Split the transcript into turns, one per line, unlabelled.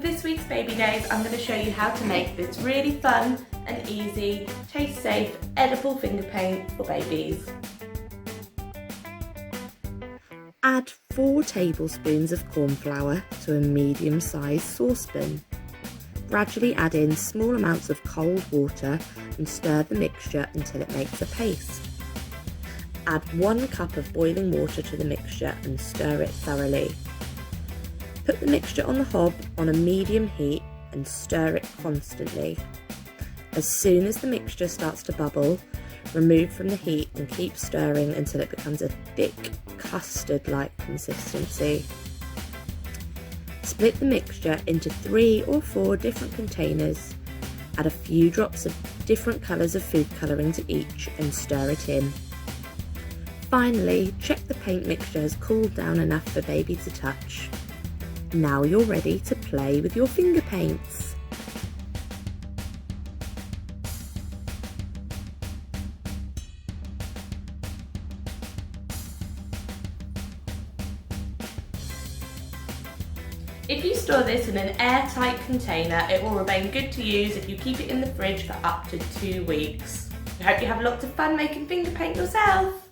this week's Baby Days, I'm going to show you how to make this really fun and easy, taste safe, edible finger paint for babies.
Add 4 tablespoons of corn flour to a medium-sized saucepan. Gradually add in small amounts of cold water and stir the mixture until it makes a paste. Add 1 cup of boiling water to the mixture and stir it thoroughly. Put the mixture on the hob on a medium heat and stir it constantly. As soon as the mixture starts to bubble, remove from the heat and keep stirring until it becomes a thick custard-like consistency. Split the mixture into 3 or 4 different containers. Add a few drops of different colours of food colouring to each and stir it in. Finally, check the paint mixture has cooled down enough for baby to touch. Now you're ready to play with your finger paints.
If you store this in an airtight container, it will remain good to use if you keep it in the fridge for up to 2 weeks. I hope you have lots of fun making finger paint yourself.